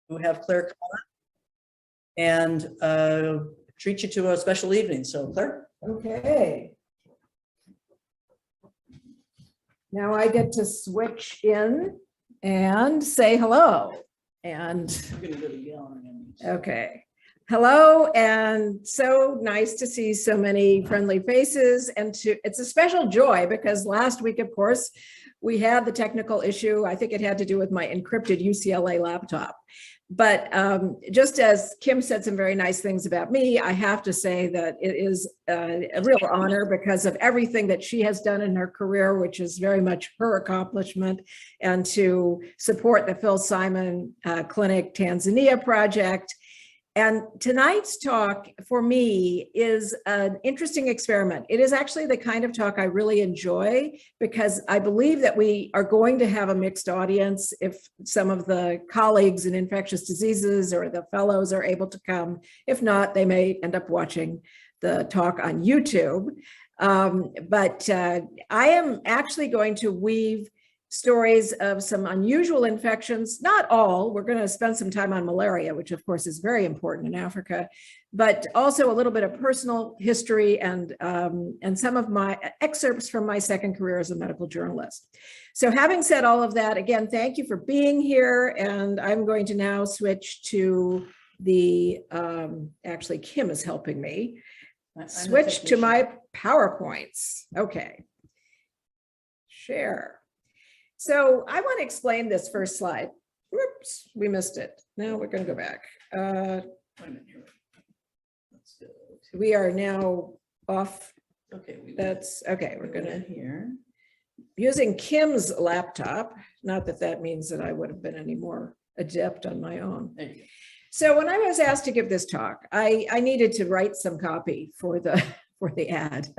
who have Claire and treat you to a special evening. So Claire. Okay. Now I get to switch in and say hello. And We're gonna go to yelling. okay. Hello, and so nice to see so many friendly faces. And it's a special joy because last week, of course, we had the technical issue. I think it had to do with my encrypted UCLA laptop. But just as Kim said some very nice things about me, I have to say that it is a real honor because of everything that she has done in her career, which is very much her accomplishment, and to support the Phil Simon Clinic Tanzania project. And tonight's talk for me is an interesting experiment. It is actually the kind of talk I really enjoy because I believe that we are going to have a mixed audience if some of the colleagues in infectious diseases or the fellows are able to come. If not, they may end up watching the talk on YouTube. But I am actually going to weave stories of some unusual infections, not all. We're going to spend some time on malaria, which of course is very important in Africa, but also a little bit of personal history and some of my excerpts from my second career as a medical journalist. So having said all of that, again, thank you for being here. And I'm going to now switch to the, actually Kim is helping me, switch to my PowerPoints. Okay, share. So I want to explain this first slide. Whoops, we missed it. Now we're going to go back. We are now off. Okay, That's okay. We're going to here using Kim's laptop. Not that that means that I would have been any more adept on my own. There you go. So when I was asked to give this talk, I needed to write some copy for the ad.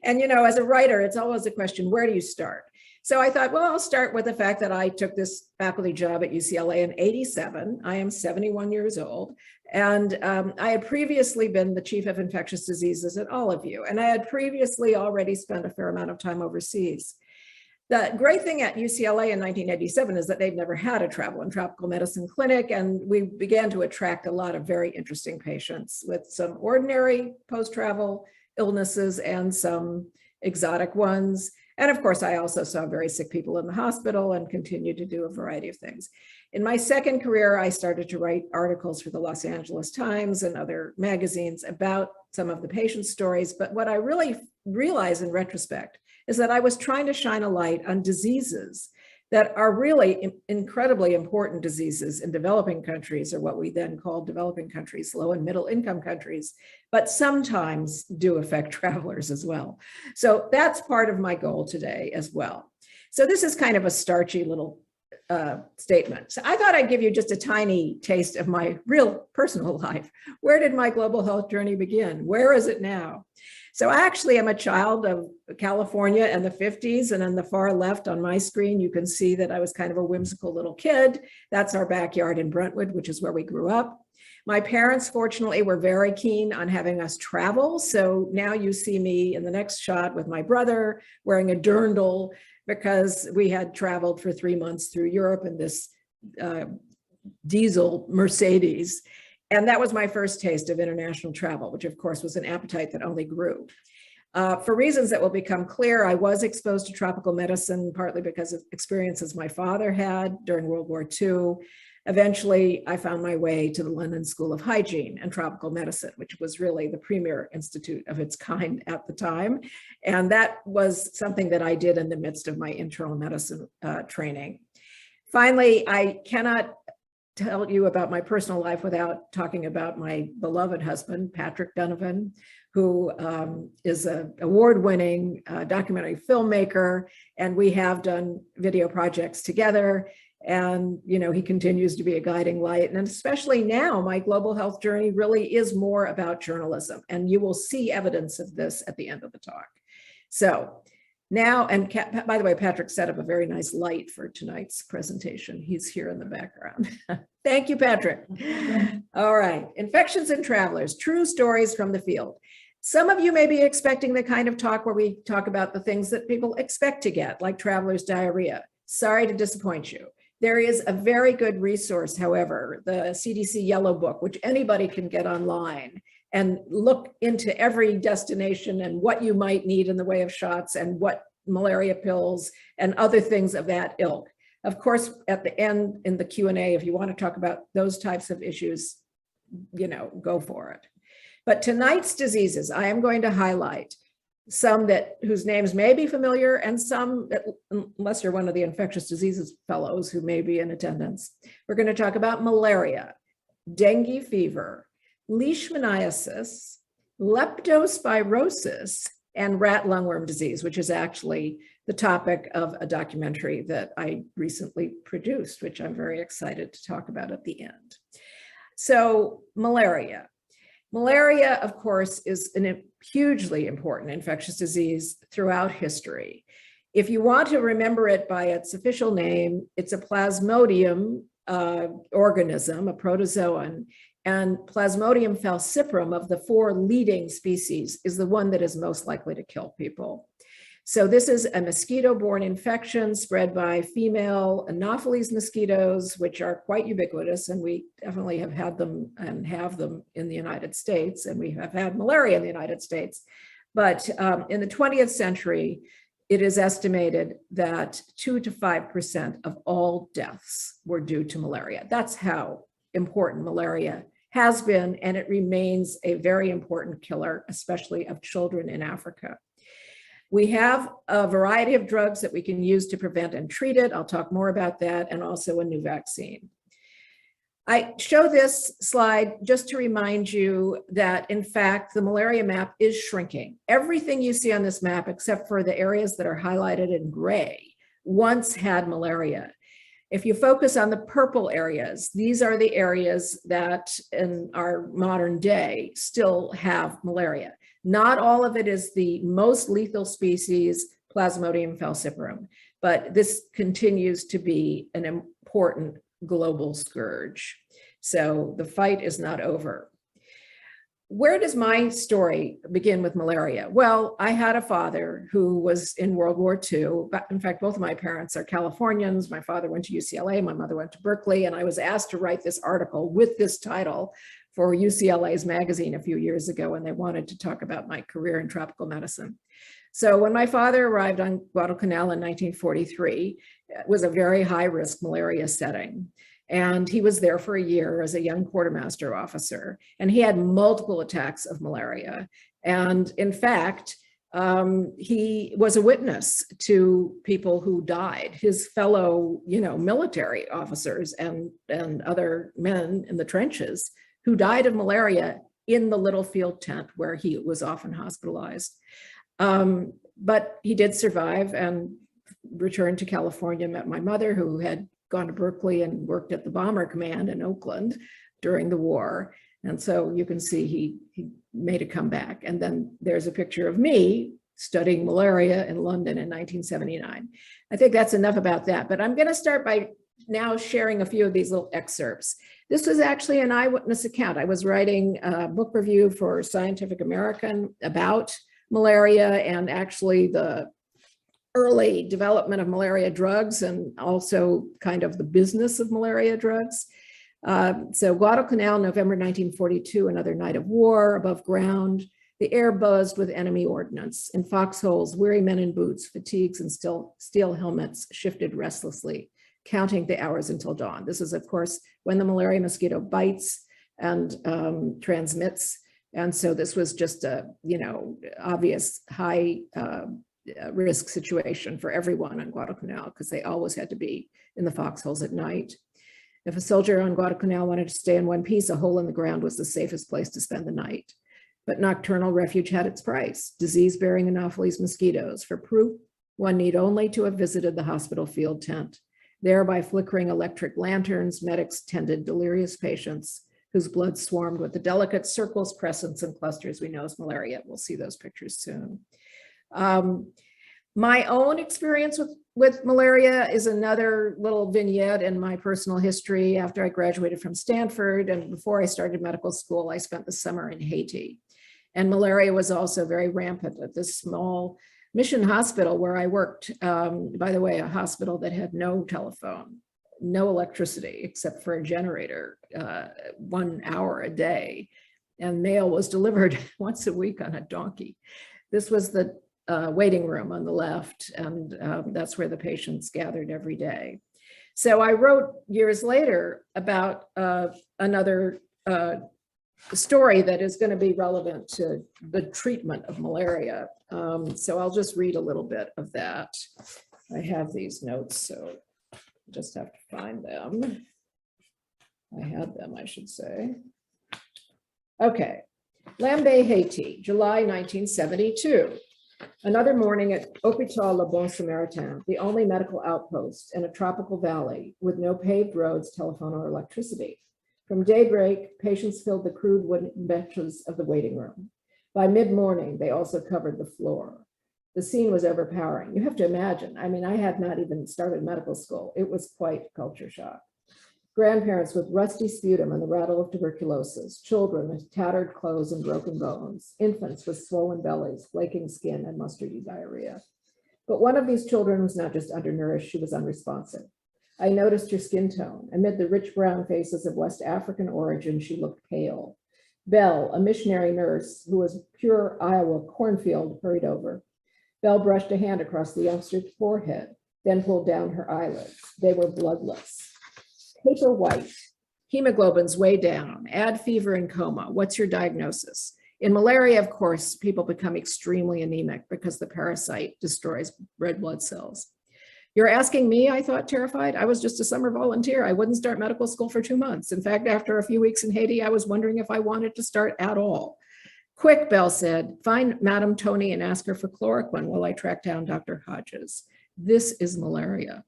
And you know, as a writer, it's always a question, where do you start? So I thought, well, I'll start with the fact that I took this faculty job at UCLA in '87. I am 71 years old. And I had previously been the chief of infectious diseases at all of you. And I had previously already spent a fair amount of time overseas. The great thing at UCLA in 1987 is that they've never had a travel and tropical medicine clinic. And we began to attract a lot of very interesting patients with some ordinary post-travel illnesses and some exotic ones. And of course, I also saw very sick people in the hospital and continued to do a variety of things. In my second career, I started to write articles for the Los Angeles Times and other magazines about some of the patient stories. But what I really realized in retrospect is that I was trying to shine a light on diseases that are really incredibly important diseases in developing countries, or what we then call developing countries, low and middle income countries, but sometimes do affect travelers as well. So that's part of my goal today as well. So this is kind of a starchy little statement. So I thought I'd give you just a tiny taste of my real personal life. Where did my global health journey begin? Where is it now? So I actually am a child of California in the 50s, and on the far left on my screen, you can see that I was kind of a whimsical little kid. That's our backyard in Brentwood, which is where we grew up. My parents, fortunately, were very keen on having us travel. So now you see me in the next shot with my brother wearing a dirndl because we had traveled for 3 months through Europe in this diesel Mercedes. And that was my first taste of international travel, which of course was an appetite that only grew. For reasons that will become clear, I was exposed to tropical medicine, partly because of experiences my father had during World War II. Eventually, I found my way to the London School of Hygiene and Tropical Medicine, which was really the premier institute of its kind at the time. And that was something that I did in the midst of my internal medicine training. Finally, I cannot tell you about my personal life without talking about my beloved husband, Patrick Dunavan, who is an award-winning documentary filmmaker, and we have done video projects together. And, you know, he continues to be a guiding light. And especially now, my global health journey really is more about journalism. And you will see evidence of this at the end of the talk. So now, and by the way, Patrick set up a very nice light for tonight's presentation. He's here in the background. Thank you, Patrick. All right, infections and travelers, true stories from the field. Some of you may be expecting the kind of talk where we talk about the things that people expect to get, like travelers' diarrhea. Sorry to disappoint you. There is a very good resource, however, the CDC Yellow Book, which anybody can get online and look into every destination and what you might need in the way of shots and what malaria pills and other things of that ilk. Of course, at the end in the Q&A, if you want to talk about those types of issues, go for it. But tonight's diseases, I am going to highlight some whose names may be familiar and some that, unless you're one of the infectious diseases fellows who may be in attendance. We're going to talk about malaria, dengue fever, leishmaniasis, leptospirosis, and rat lungworm disease, which is actually the topic of a documentary that I recently produced, which I'm very excited to talk about at the end. So malaria. Malaria, of course, is a hugely important infectious disease throughout history. If you want to remember it by its official name, it's a plasmodium organism, a protozoan, and Plasmodium falciparum of the 4 leading species is the one that is most likely to kill people. So this is a mosquito-borne infection spread by female Anopheles mosquitoes, which are quite ubiquitous, and we definitely have had them and have them in the United States, and we have had malaria in the United States. But in the 20th century, it is estimated that 2 to 5% of all deaths were due to malaria. That's how important malaria has been, and it remains a very important killer, especially of children in Africa. We have a variety of drugs that we can use to prevent and treat it. I'll talk more about that, and also a new vaccine. I show this slide just to remind you that, in fact, the malaria map is shrinking. Everything you see on this map, except for the areas that are highlighted in gray, once had malaria. If you focus on the purple areas, these are the areas that in our modern day still have malaria. Not all of it is the most lethal species, Plasmodium falciparum, but this continues to be an important global scourge. So the fight is not over. Where does my story begin with malaria? Well, I had a father who was in World War II. In fact, both of my parents are Californians. My father went to UCLA, my mother went to Berkeley, and I was asked to write this article with this title for UCLA's magazine a few years ago, and they wanted to talk about my career in tropical medicine. So when my father arrived on Guadalcanal in 1943, it was a very high-risk malaria setting. And he was there for a year as a young quartermaster officer, and he had multiple attacks of malaria. And in fact, he was a witness to people who died, his fellow, military officers and other men in the trenches who died of malaria in the little field tent where he was often hospitalized. But he did survive and returned to California, met my mother, who had gone to Berkeley and worked at the Bomber Command in Oakland during the war. And so you can see he made a comeback. And then there's a picture of me studying malaria in London in 1979. I think that's enough about that, but I'm going to start by now sharing a few of these little excerpts. This was actually an eyewitness account. I was writing a book review for Scientific American about malaria and actually the early development of malaria drugs and also kind of the business of malaria drugs. So Guadalcanal, November 1942, another night of war above ground. The air buzzed with enemy ordnance. In foxholes, weary men in boots, fatigues, and steel helmets shifted restlessly, counting the hours until dawn. This is, of course, when the malaria mosquito bites and transmits. And so this was just a, obvious high risk situation for everyone on Guadalcanal because they always had to be in the foxholes at night. If a soldier on Guadalcanal wanted to stay in one piece, a hole in the ground was the safest place to spend the night. But nocturnal refuge had its price, disease-bearing Anopheles mosquitoes. For proof, one need only to have visited the hospital field tent. There, by flickering electric lanterns, medics tended delirious patients whose blood swarmed with the delicate circles, crescents, and clusters we know as malaria. We'll see those pictures soon. My own experience with malaria is another little vignette in my personal history. After I graduated from Stanford and before I started medical school, I spent the summer in Haiti. And malaria was also very rampant at this small mission hospital where I worked. By the way, a hospital that had no telephone. no electricity except for a generator, 1 hour a day. And mail was delivered once a week on a donkey. This was the waiting room on the left, and that's where the patients gathered every day. So I wrote years later about another story that is going to be relevant to the treatment of malaria. So I'll just read a little bit of that. I have these notes, so I just have to find them. I had them, I should say. Okay, Lambay, Haiti, July 1972. Another morning at Hôpital Le Bon Samaritain, the only medical outpost in a tropical valley with no paved roads, telephone, or electricity. From daybreak, patients filled the crude wooden benches of the waiting room. By mid-morning, they also covered the floor. The scene was overpowering. You have to imagine, I mean, I had not even started medical school. It was quite culture shock. Grandparents with rusty sputum and the rattle of tuberculosis, children with tattered clothes and broken bones, infants with swollen bellies, flaking skin, and mustardy diarrhea. But one of these children was not just undernourished, she was unresponsive. I noticed her skin tone. Amid the rich brown faces of West African origin, she looked pale. Belle, a missionary nurse who was pure Iowa cornfield, hurried over. Belle brushed a hand across the youngster's forehead, then pulled down her eyelids. They were bloodless. Paper white, hemoglobin's way down, add fever and coma. What's your diagnosis? In malaria, of course, people become extremely anemic because the parasite destroys red blood cells. You're asking me, I thought, terrified. I was just a summer volunteer. I wouldn't start medical school for 2 months. In fact, after a few weeks in Haiti, I was wondering if I wanted to start at all. Quick, Belle said, find Madame Tony and ask her for chloroquine while I track down Dr. Hodges. This is malaria.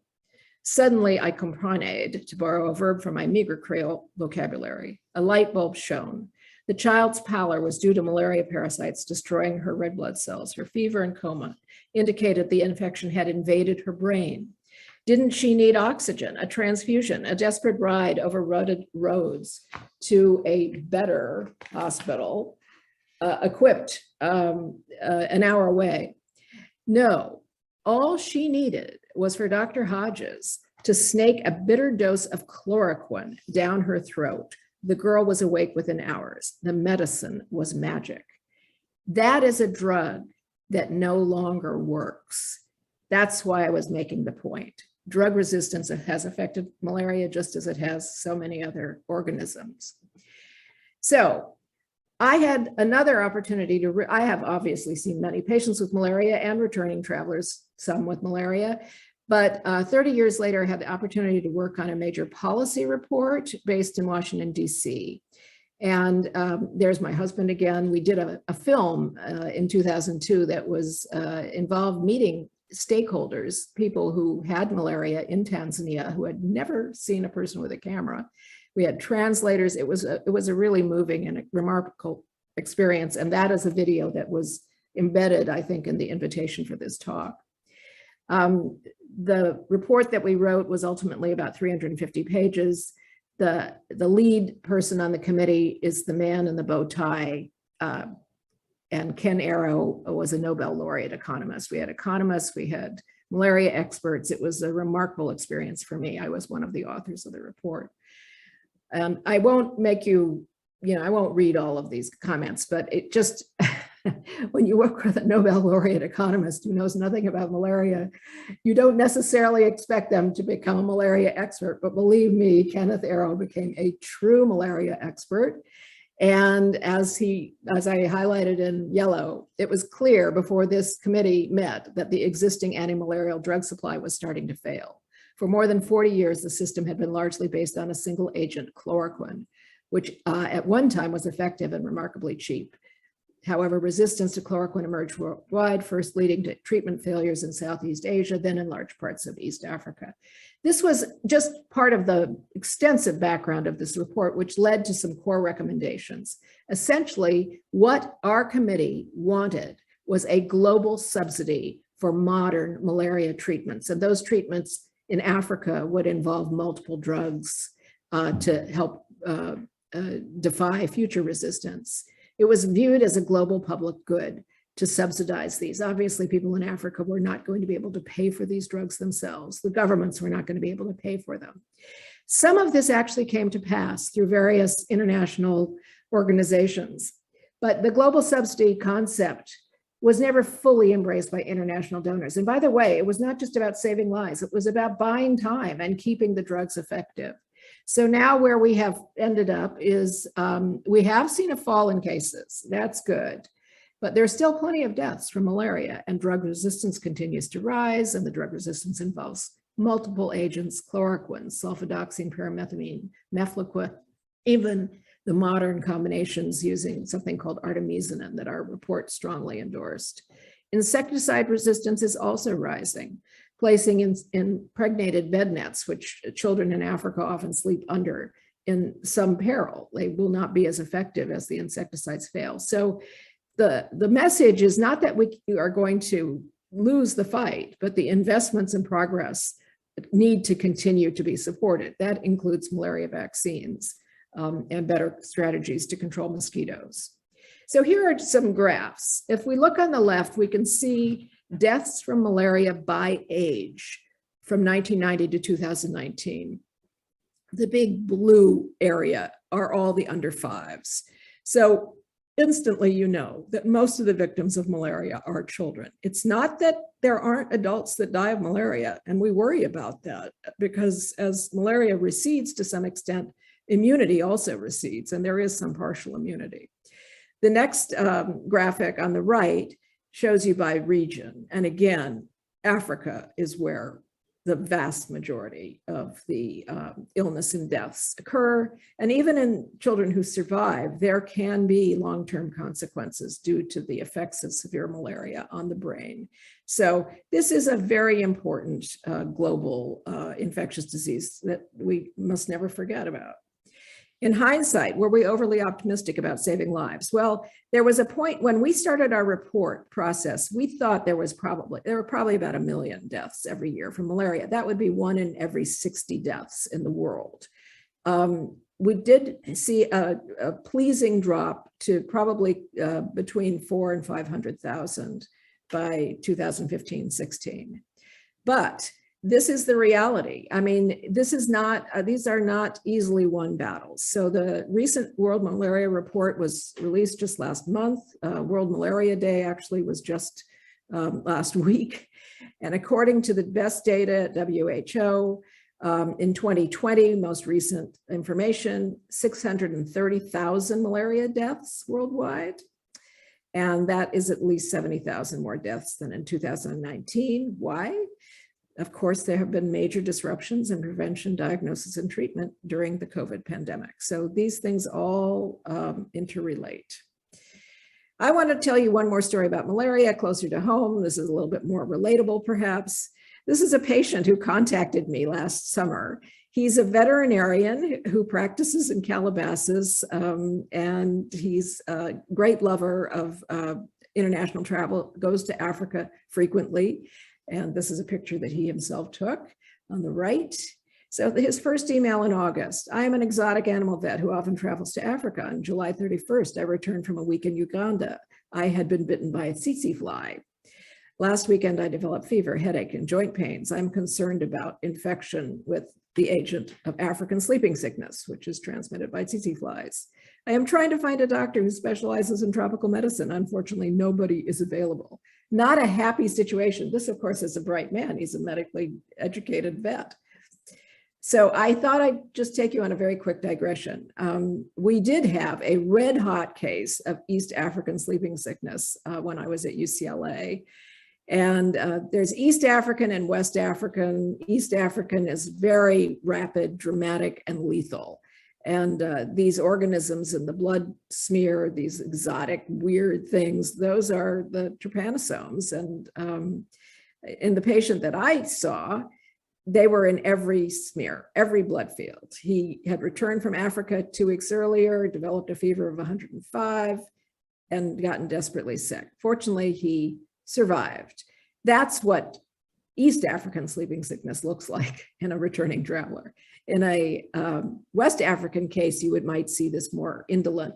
Suddenly, I comprened, to borrow a verb from my meager Creole vocabulary. A light bulb shone. The child's pallor was due to malaria parasites destroying her red blood cells. Her fever and coma indicated the infection had invaded her brain. Didn't she need oxygen, a transfusion, a desperate ride over rutted roads to a better hospital equipped an hour away? No, all she needed was for Dr. Hodges to snake a bitter dose of chloroquine down her throat. The girl was awake within hours. The medicine was magic. That is a drug that no longer works. That's why I was making the point. Drug resistance has affected malaria just as it has so many other organisms. So I had another opportunity to, I have obviously seen many patients with malaria and returning travelers, some with malaria, but 30 years later, I had the opportunity to work on a major policy report based in Washington, DC. And there's my husband again. We did a film in 2002 that was involved meeting stakeholders, people who had malaria in Tanzania, who had never seen a person with a camera. We had translators. It was a really moving and a remarkable experience. And that is a video that was embedded, I think, in the invitation for this talk. The report that we wrote was ultimately about 350 pages. The lead person on the committee is the man in the bow tie, and Ken Arrow was a Nobel laureate economist. We had economists, we had malaria experts. It was a remarkable experience for me. I was one of the authors of the report. I won't make you, I won't read all of these comments, but it just, when you work with a Nobel laureate economist who knows nothing about malaria, you don't necessarily expect them to become a malaria expert, but believe me, Kenneth Arrow became a true malaria expert. And as I highlighted in yellow, it was clear before this committee met that the existing anti-malarial drug supply was starting to fail. For more than 40 years, the system had been largely based on a single agent, chloroquine, which at one time was effective and remarkably cheap. However, resistance to chloroquine emerged worldwide, first leading to treatment failures in Southeast Asia, then in large parts of East Africa. This was just part of the extensive background of this report, which led to some core recommendations. Essentially, what our committee wanted was a global subsidy for modern malaria treatments. And those treatments in Africa would involve multiple drugs to help defy future resistance. It was viewed as a global public good. to subsidize these. Obviously, people in Africa were not going to be able to pay for these drugs themselves. The governments were not going to be able to pay for them. Some of this actually came to pass through various international organizations, but the global subsidy concept was never fully embraced by international donors. And by the way, it was not just about saving lives, it was about buying time and keeping the drugs effective. So now where we have ended up is we have seen a fall in cases. That's good. But there's still plenty of deaths from malaria, and drug resistance continues to rise, and the drug resistance involves multiple agents: chloroquine, sulfadoxine, pyrimethamine, mefloquine, even the modern combinations using something called artemisinin that our report strongly endorsed. Insecticide resistance is also rising, placing in impregnated bed nets, which children in Africa often sleep under, in some peril. They will not be as effective as the insecticides fail. So the message is not that we are going to lose the fight, but the investments in progress need to continue to be supported. That includes malaria vaccines and better strategies to control mosquitoes. So here are some graphs. If we look on the left, we can see deaths from malaria by age from 1990 to 2019. The big blue area are all the under fives. So instantly, you know that most of the victims of malaria are children. It's not that there aren't adults that die of malaria, and we worry about that because as malaria recedes to some extent, immunity also recedes, and there is some partial immunity. The next graphic on the right shows you by region. And again, Africa is where the vast majority of the illness and deaths occur. And even in children who survive, there can be long-term consequences due to the effects of severe malaria on the brain. So this is a very important global infectious disease that we must never forget about. In hindsight, were we overly optimistic about saving lives? Well, there was a point when we started our report process, we thought there were probably about 1 million deaths every year from malaria. That would be 1 in every 60 deaths in the world. We did see a pleasing drop to probably between 400,000 and 500,000 by 2015-16. But this is the reality. I mean, this is not, these are not easily won battles. So the recent World Malaria Report was released just last month. World Malaria Day actually was just last week. And according to the best data at WHO, in 2020, most recent information, 630,000 malaria deaths worldwide. And that is at least 70,000 more deaths than in 2019. Why? Of course, there have been major disruptions in prevention, diagnosis, and treatment during the COVID pandemic. So these things all interrelate. I want to tell you one more story about malaria closer to home. This is a little bit more relatable, perhaps. This is a patient who contacted me last summer. He's a veterinarian who practices in Calabasas, and he's a great lover of international travel, goes to Africa frequently. And this is a picture that he himself took on the right. So his first email in August: I am an exotic animal vet who often travels to Africa. On July 31st, I returned from a week in Uganda. I had been bitten by a tsetse fly. Last weekend, I developed fever, headache, and joint pains. I'm concerned about infection with the agent of African sleeping sickness, which is transmitted by tsetse flies. I am trying to find a doctor who specializes in tropical medicine. Unfortunately, nobody is available. Not a happy situation. This, of course, is a bright man. He's a medically educated vet. So I thought I'd just take you on a very quick digression. We did have a red hot case of East African sleeping sickness when I was at UCLA. And there's East African and West African. East African is very rapid, dramatic, and lethal. And these organisms in the blood smear, these exotic, weird things, those are the trypanosomes. And in the patient that I saw, they were in every smear, every blood field. He had returned from Africa 2 weeks earlier, developed a fever of 105, and gotten desperately sick. Fortunately, he survived. That's what East African sleeping sickness looks like in a returning traveler. In a West African case, you might see this more indolent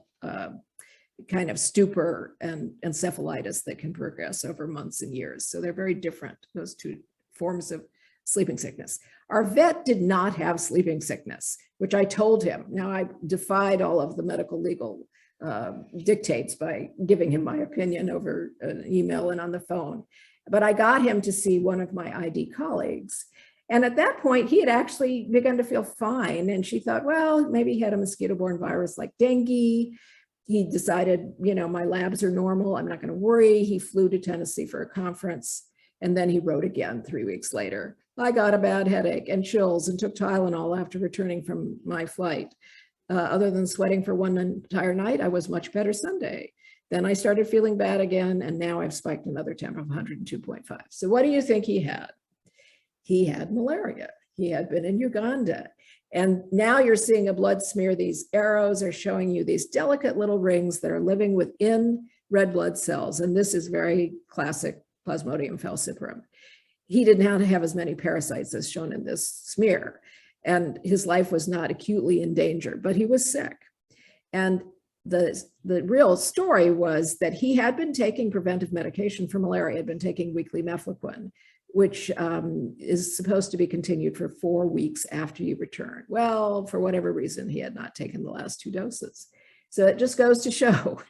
kind of stupor and encephalitis that can progress over months and years. So they're very different, those two forms of sleeping sickness. Our vet did not have sleeping sickness, which I told him. Now, I defied all of the medical legal dictates by giving him my opinion over an email and on the phone. But I got him to see one of my ID colleagues. And at that point, he had actually begun to feel fine. And she thought, well, maybe he had a mosquito-borne virus like dengue. He decided, my labs are normal. I'm not going to worry. He flew to Tennessee for a conference. And then he wrote again 3 weeks later. I got a bad headache and chills and took Tylenol after returning from my flight. Other than sweating for one entire night, I was much better Sunday. Then I started feeling bad again, and now I've spiked another temp of 102.5. So what do you think he had? He had malaria. He had been in Uganda. And now you're seeing a blood smear. These arrows are showing you these delicate little rings that are living within red blood cells. And this is very classic Plasmodium falciparum. He did not have as many parasites as shown in this smear. And his life was not acutely in danger, but he was sick. And the real story was that he had been taking preventive medication for malaria, had been taking weekly mefloquine, which is supposed to be continued for 4 weeks after you return. Well, for whatever reason, he had not taken the last 2 doses. So it just goes to show,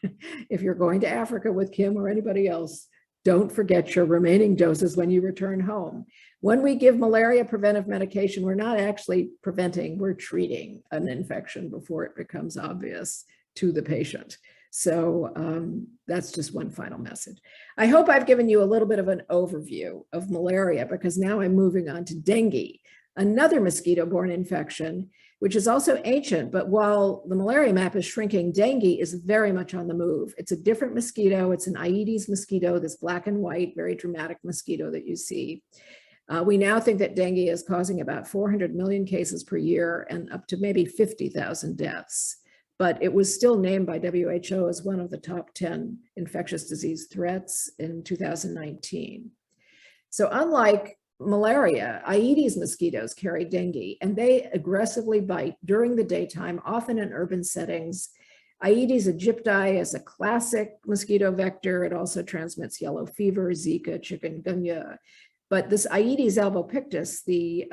if you're going to Africa with Kim or anybody else, don't forget your remaining doses when you return home. When we give malaria preventive medication, we're not actually preventing, we're treating an infection before it becomes obvious to the patient. So that's just one final message. I hope I've given you a little bit of an overview of malaria, because now I'm moving on to dengue, another mosquito-borne infection, which is also ancient, but while the malaria map is shrinking, dengue is very much on the move. It's a different mosquito. It's an Aedes mosquito, this black and white, very dramatic mosquito that you see. We now think that dengue is causing about 400 million cases per year and up to maybe 50,000 deaths. But it was still named by WHO as one of the top 10 infectious disease threats in 2019. So unlike malaria, Aedes mosquitoes carry dengue, and they aggressively bite during the daytime, often in urban settings. Aedes aegypti is a classic mosquito vector. It also transmits yellow fever, Zika, chikungunya. But this Aedes albopictus, the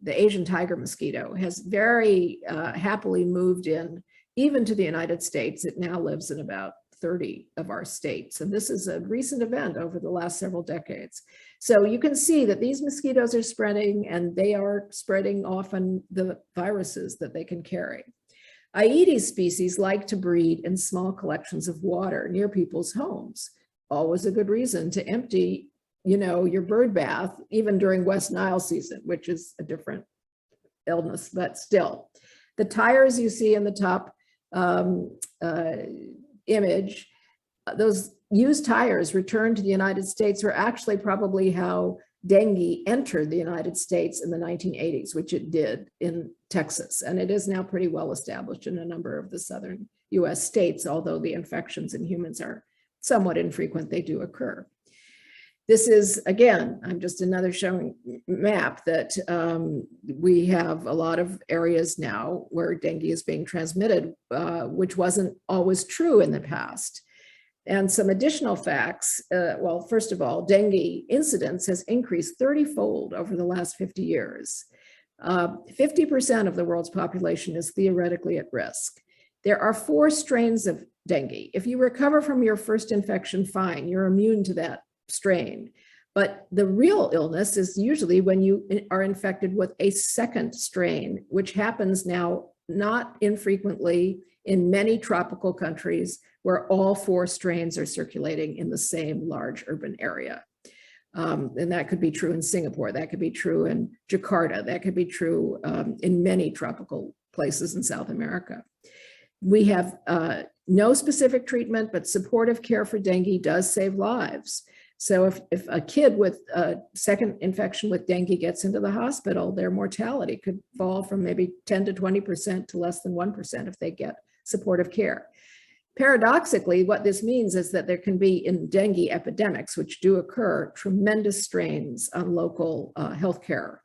Asian tiger mosquito, has very happily moved in even to the United States. It now lives in about 30 of our states. And this is a recent event over the last several decades. So you can see that these mosquitoes are spreading, and they are spreading often the viruses that they can carry. Aedes species like to breed in small collections of water near people's homes. Always a good reason to empty, your bird bath, even during West Nile season, which is a different illness, but still. The tires you see in the top image, those used tires returned to the United States were actually probably how dengue entered the United States in the 1980s, which it did in Texas. And it is now pretty well established in a number of the southern US states, although the infections in humans are somewhat infrequent, they do occur. This is, again, I'm just another showing map that we have a lot of areas now where dengue is being transmitted, which wasn't always true in the past. And some additional facts, well, first of all, dengue incidence has increased 30-fold over the last 50 years. 50% of the world's population is theoretically at risk. There are 4 strains of dengue. If you recover from your first infection, fine, you're immune to that strain. But the real illness is usually when you are infected with a second strain, which happens now not infrequently in many tropical countries where all 4 strains are circulating in the same large urban area. And that could be true in Singapore, that could be true in Jakarta, that could be true in many tropical places in South America. We have no specific treatment, but supportive care for dengue does save lives. So if a kid with a second infection with dengue gets into the hospital, their mortality could fall from maybe 10 to 20% to less than 1% if they get supportive care. Paradoxically, what this means is that there can be, in dengue epidemics, which do occur, tremendous strains on local healthcare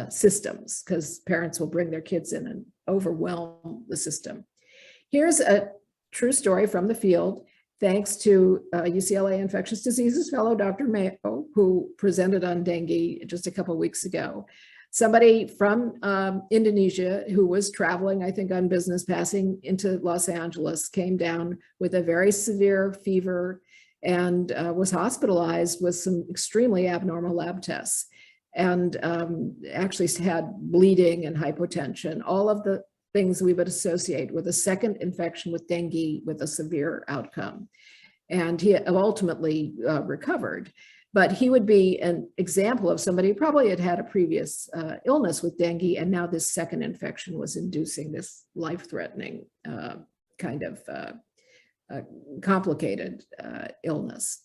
systems, because parents will bring their kids in and overwhelm the system. Here's a true story from the field, thanks to UCLA infectious diseases fellow, Dr. Mayo, who presented on dengue just a couple of weeks ago. Somebody from Indonesia who was traveling, I think on business, passing into Los Angeles, came down with a very severe fever and was hospitalized with some extremely abnormal lab tests, and actually had bleeding and hypotension, all of the things we would associate with a second infection with dengue with a severe outcome. And he ultimately recovered. But he would be an example of somebody who probably had had a previous illness with dengue, and now this second infection was inducing this life-threatening kind of complicated illness.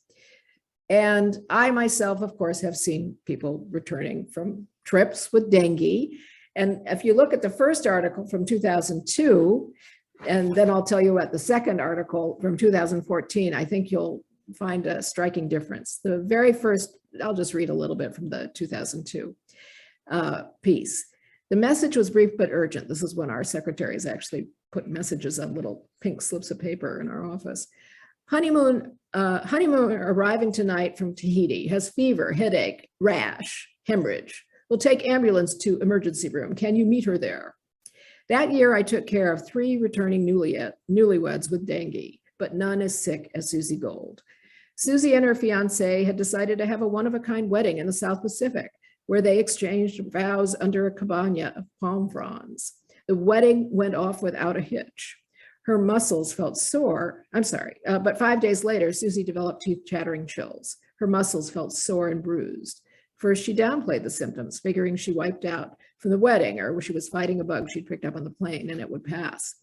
And I myself, of course, have seen people returning from trips with dengue. And if you look at the first article from 2002, and then I'll tell you about the second article from 2014, I think you'll find a striking difference. The very first, I'll just read a little bit from the 2002 piece. The message was brief but urgent. This is when our secretaries actually put messages on little pink slips of paper in our office. Honeymoon arriving tonight from Tahiti, has fever, headache, rash, hemorrhage. We'll take ambulance to emergency room. Can you meet her there? That year, I took care of 3 returning newlyweds with dengue, but none as sick as Susie Gold. Susie and her fiance had decided to have a one-of-a-kind wedding in the South Pacific, where they exchanged vows under a cabana of palm fronds. The wedding went off without a hitch. Her muscles felt sore. But 5 days later, Susie developed teeth-chattering chills. Her muscles felt sore and bruised. First, she downplayed the symptoms, figuring she wiped out from the wedding, or she was fighting a bug she'd picked up on the plane and it would pass.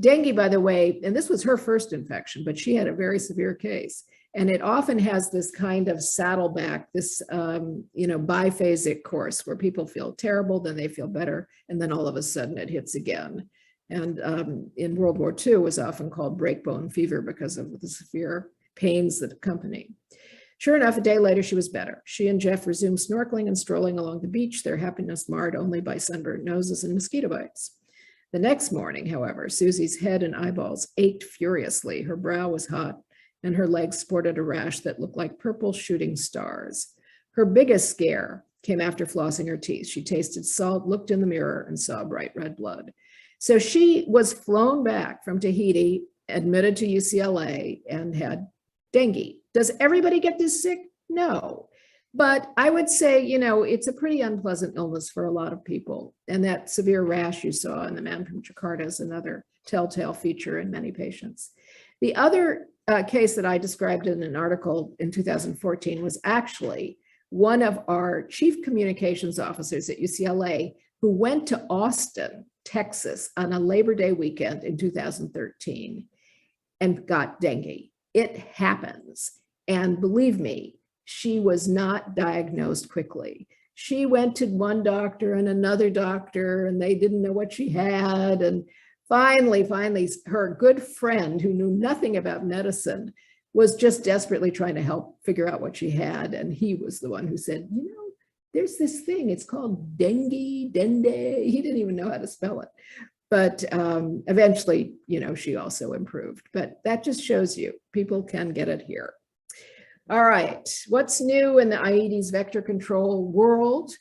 Dengue, by the way, and this was her first infection, but she had a very severe case. And it often has this kind of saddleback, this biphasic course where people feel terrible, then they feel better, and then all of a sudden it hits again. And in World War II, it was often called breakbone fever because of the severe pains that accompany. Sure enough, a day later, she was better. She and Jeff resumed snorkeling and strolling along the beach, their happiness marred only by sunburned noses and mosquito bites. The next morning, however, Susie's head and eyeballs ached furiously. Her brow was hot, and her legs sported a rash that looked like purple shooting stars. Her biggest scare came after flossing her teeth. She tasted salt, looked in the mirror, and saw bright red blood. So she was flown back from Tahiti, admitted to UCLA, and had dengue. Does everybody get this sick? No. But I would say, it's a pretty unpleasant illness for a lot of people. And that severe rash you saw in the man from Jakarta is another telltale feature in many patients. The other case that I described in an article in 2014 was actually one of our chief communications officers at UCLA who went to Austin, Texas on a Labor Day weekend in 2013 and got dengue. It happens. And believe me, she was not diagnosed quickly. She went to one doctor and another doctor, and they didn't know what she had. And finally, her good friend who knew nothing about medicine was just desperately trying to help figure out what she had. And he was the one who said, there's this thing, it's called dengue. He didn't even know how to spell it. But eventually, she also improved. But that just shows you people can get it here. All right, what's new in the Aedes vector control world?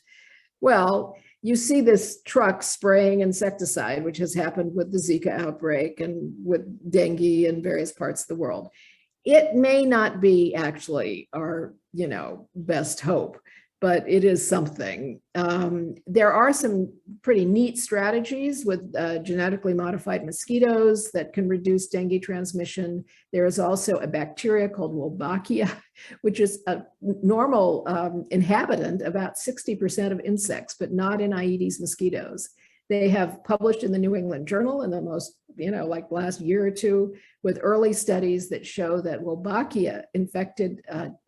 Well, you see this truck spraying insecticide, which has happened with the Zika outbreak and with dengue in various parts of the world. It may not be actually our, best hope, but it is something. There are some pretty neat strategies with genetically modified mosquitoes that can reduce dengue transmission. There is also a bacteria called Wolbachia, which is a normal inhabitant, about 60% of insects, but not in Aedes mosquitoes. They have published in the New England Journal in the most, like last year or two, with early studies that show that Wolbachia infected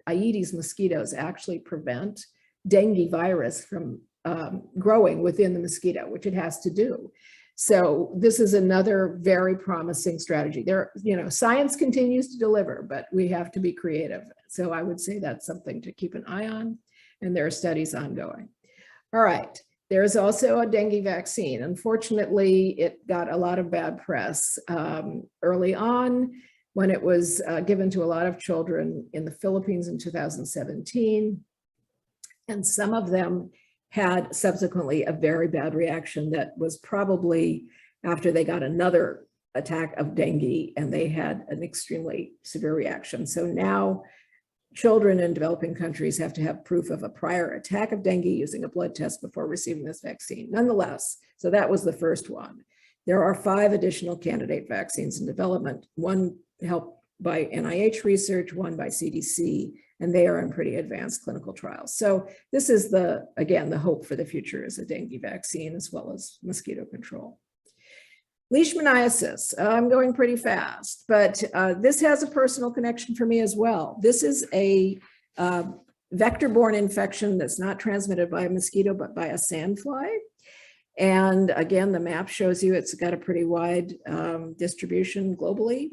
Aedes mosquitoes actually prevent dengue virus from growing within the mosquito, which it has to do. So this is another very promising strategy. Science continues to deliver, but we have to be creative. So I would say that's something to keep an eye on, and there are studies ongoing. All right, There's also a dengue vaccine. Unfortunately, it got a lot of bad press early on when it was given to a lot of children in the Philippines in 2017. And some of them had subsequently a very bad reaction that was probably after they got another attack of dengue and they had an extremely severe reaction. So now children in developing countries have to have proof of a prior attack of dengue using a blood test before receiving this vaccine. Nonetheless, so that was the first one. There are 5 additional candidate vaccines in development, one helped by NIH research, one by CDC, and they are in pretty advanced clinical trials. So this is again, the hope for the future is a dengue vaccine as well as mosquito control. Leishmaniasis, I'm going pretty fast, but this has a personal connection for me as well. This is a vector-borne infection that's not transmitted by a mosquito, but by a sandfly. And again, the map shows you it's got a pretty wide distribution globally.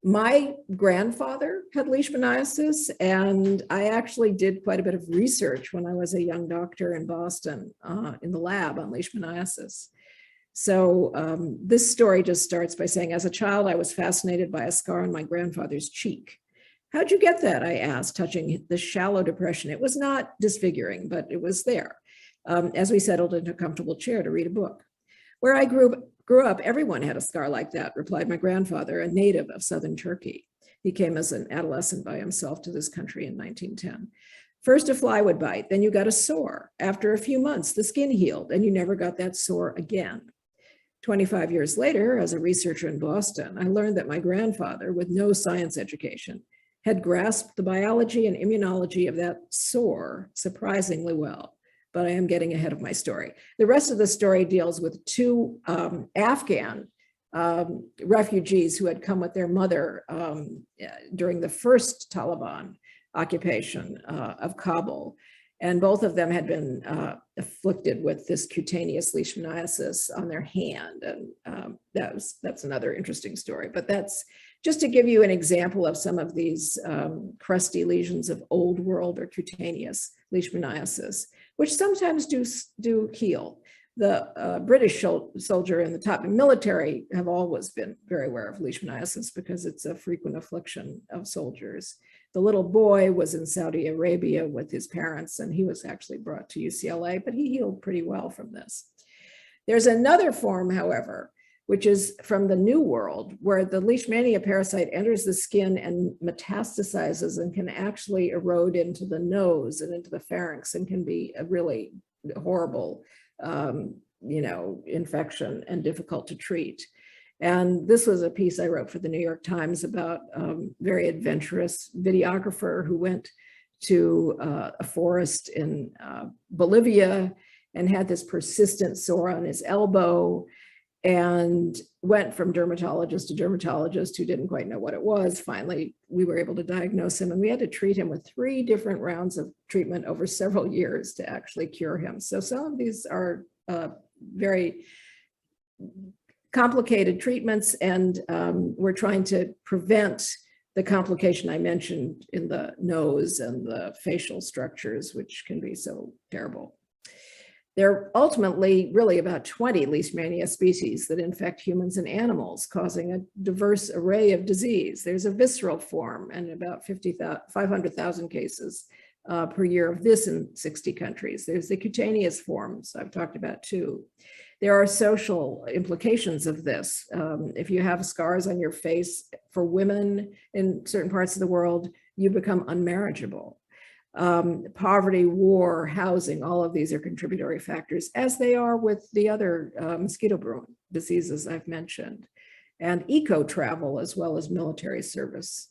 My grandfather had leishmaniasis, and I actually did quite a bit of research when I was a young doctor in Boston in the lab on leishmaniasis. So this story just starts by saying, as a child, I was fascinated by a scar on my grandfather's cheek. How'd you get that? I asked, touching the shallow depression. It was not disfiguring, but it was there as we settled into a comfortable chair to read a book. Where I grew up, everyone had a scar like that, replied my grandfather, a native of southern Turkey. He came as an adolescent by himself to this country in 1910. First, a fly would bite, then you got a sore. After a few months, the skin healed, and you never got that sore again. 25 years later, as a researcher in Boston, I learned that my grandfather, with no science education, had grasped the biology and immunology of that sore surprisingly well. But I am getting ahead of my story. The rest of the story deals with 2 Afghan refugees who had come with their mother during the first Taliban occupation of Kabul. And both of them had been afflicted with this cutaneous leishmaniasis on their hand. And that's another interesting story. But that's just to give you an example of some of these crusty lesions of old world or cutaneous leishmaniasis, which sometimes do heal. The British soldier and the top military have always been very aware of leishmaniasis because it's a frequent affliction of soldiers. The little boy was in Saudi Arabia with his parents, and he was actually brought to UCLA, but he healed pretty well from this. There's another form, however, which is from the New World, where the Leishmania parasite enters the skin and metastasizes and can actually erode into the nose and into the pharynx and can be a really horrible, infection and difficult to treat. And this was a piece I wrote for the New York Times about a very adventurous videographer who went to a forest in Bolivia and had this persistent sore on his elbow and went from dermatologist to dermatologist who didn't quite know what it was. Finally, we were able to diagnose him, and we had to treat him with 3 different rounds of treatment over several years to actually cure him. So some of these are very complicated treatments, and we're trying to prevent the complication I mentioned in the nose and the facial structures, which can be so terrible. There are ultimately really about 20 Leishmania species that infect humans and animals, causing a diverse array of disease. There's a visceral form and about 500,000 cases per year of this in 60 countries. There's the cutaneous forms I've talked about too. There are social implications of this. If you have scars on your face, for women in certain parts of the world, you become unmarriageable. Poverty, war, housing, all of these are contributory factors, as they are with the other mosquito-borne diseases I've mentioned. And eco-travel, as well as military service,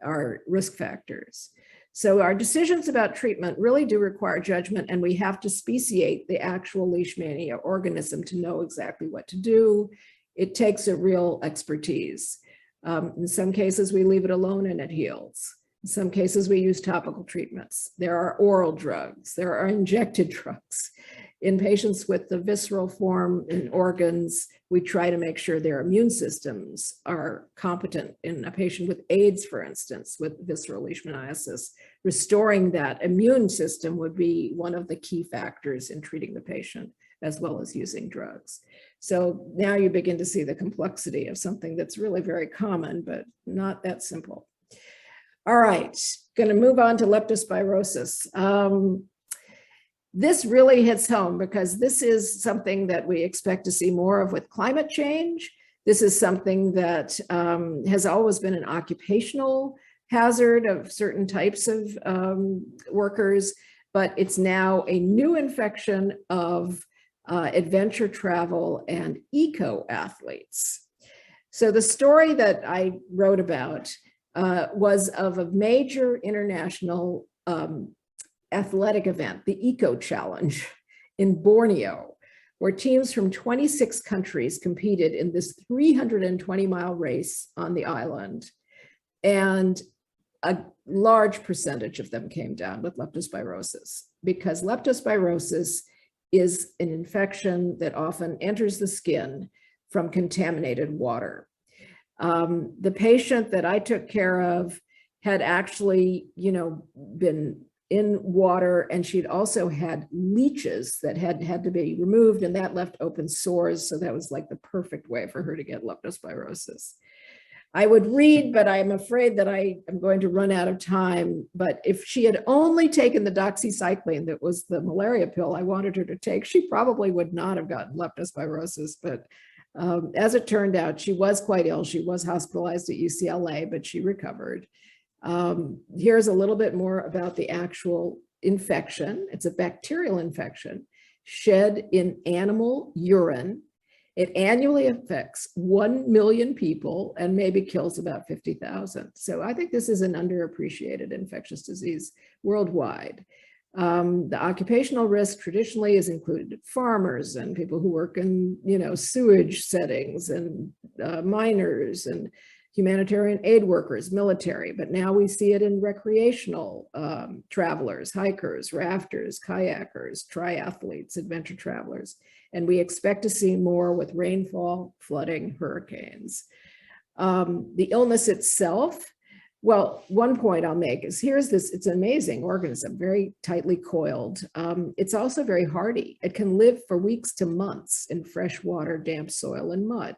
are risk factors. So our decisions about treatment really do require judgment, and we have to speciate the actual Leishmania organism to know exactly what to do. It takes a real expertise. In some cases, we leave it alone and it heals. In some cases, we use topical treatments. There are oral drugs. There are injected drugs. In patients with the visceral form in organs, we try to make sure their immune systems are competent. In a patient with AIDS, for instance, with visceral leishmaniasis, restoring that immune system would be one of the key factors in treating the patient, as well as using drugs. So now you begin to see the complexity of something that's really very common, but not that simple. All right, going to move on to leptospirosis. This really hits home because this is something that we expect to see more of with climate change. This is something that has always been an occupational hazard of certain types of workers, but it's now a new infection of adventure travel and eco athletes. So the story that I wrote about was of a major international athletic event, the Eco Challenge in Borneo, where teams from 26 countries competed in this 320-mile race on the island. And a large percentage of them came down with leptospirosis, because leptospirosis is an infection that often enters the skin from contaminated water. The patient that I took care of had actually, been in water, and she'd also had leeches that had to be removed, and that left open sores. So that was like the perfect way for her to get leptospirosis. I would read, but I'm afraid that I am going to run out of time. But if she had only taken the doxycycline, that was the malaria pill I wanted her to take, she probably would not have gotten leptospirosis. But as it turned out, she was quite ill. She was hospitalized at UCLA, but she recovered. Here's a little bit more about the actual infection. It's a bacterial infection shed in animal urine. It annually affects 1 million people and maybe kills about 50,000. So I think this is an underappreciated infectious disease worldwide. The occupational risk traditionally is included farmers and people who work in, sewage settings, and miners and humanitarian aid workers, military, but now we see it in recreational travelers, hikers, rafters, kayakers, triathletes, adventure travelers. And we expect to see more with rainfall, flooding, hurricanes. The illness itself, well, one point I'll make is it's an amazing organism, very tightly coiled. It's also very hardy. It can live for weeks to months in fresh water, damp soil, and mud.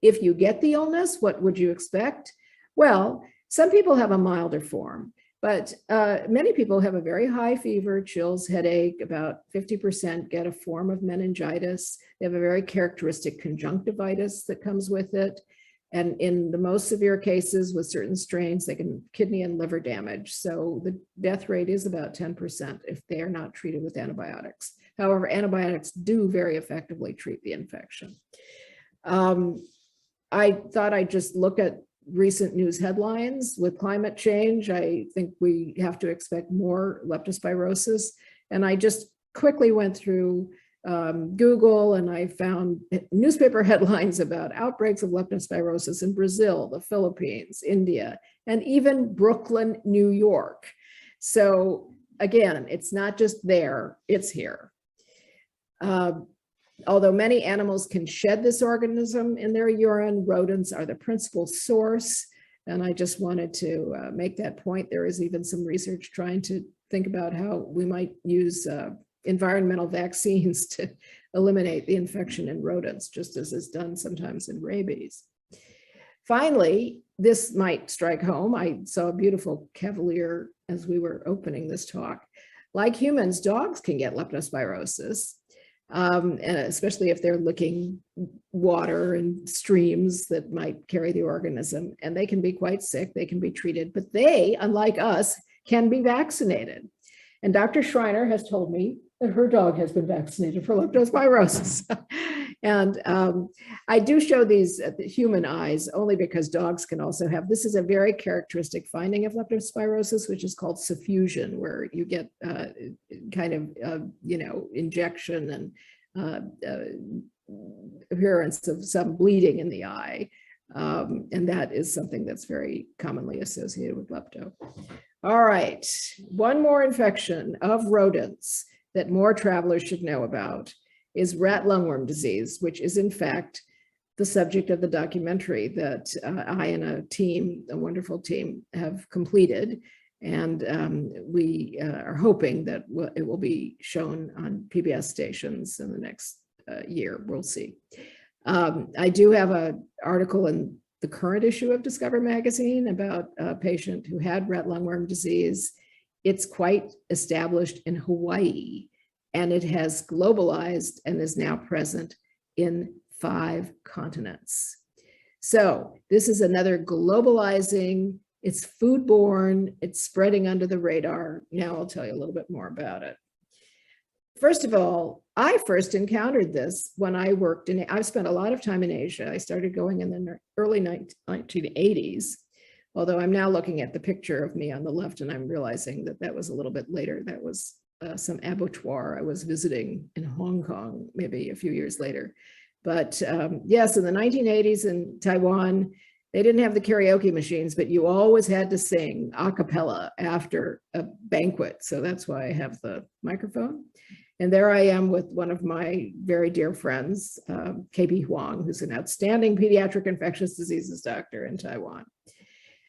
If you get the illness, what would you expect? Well, some people have a milder form, but many people have a very high fever, chills, headache. About 50% get a form of meningitis. They have a very characteristic conjunctivitis that comes with it. And in the most severe cases with certain strains, they can kidney and liver damage. So the death rate is about 10% if they are not treated with antibiotics. However, antibiotics do very effectively treat the infection. I thought I'd just look at recent news headlines with climate change. I think we have to expect more leptospirosis. And I just quickly went through Google, and I found newspaper headlines about outbreaks of leptospirosis in Brazil, the Philippines, India, and even Brooklyn, New York. So again, it's not just there, it's here. Although many animals can shed this organism in their urine, rodents are the principal source. And I just wanted to make that point. There is even some research trying to think about how we might use environmental vaccines to eliminate the infection in rodents, just as is done sometimes in rabies. Finally, this might strike home. I saw a beautiful cavalier as we were opening this talk. Like humans, dogs can get leptospirosis. And especially if they're licking water and streams that might carry the organism, and they can be quite sick, they can be treated, but they, unlike us, can be vaccinated. And Dr. Schreiner has told me that her dog has been vaccinated for leptospirosis. And I do show these at the human eyes only because dogs can also have, this is a very characteristic finding of leptospirosis, which is called suffusion, where you get kind of, injection and appearance of some bleeding in the eye. And that is something that's very commonly associated with lepto. All right, one more infection of rodents that more travelers should know about is rat lungworm disease, which is in fact the subject of the documentary that I and a wonderful team, have completed. And we are hoping that it will be shown on PBS stations in the next year. We'll see. I do have an article in the current issue of Discover magazine about a patient who had rat lungworm disease. It's quite established in Hawaii, and it has globalized and is now present in 5 continents. So this is another globalizing. It's foodborne, it's spreading under the radar. Now I'll tell you a little bit more about it. First of all, I first encountered this when I worked I've spent a lot of time in Asia. I started going in the early 1980s, although I'm now looking at the picture of me on the left and I'm realizing that that was a little bit later. That was some abattoir I was visiting in Hong Kong, maybe a few years later. But yes, in the 1980s in Taiwan, they didn't have the karaoke machines, but you always had to sing a cappella after a banquet. So that's why I have the microphone. And there I am with one of my very dear friends, KP Huang, who's an outstanding pediatric infectious diseases doctor in Taiwan.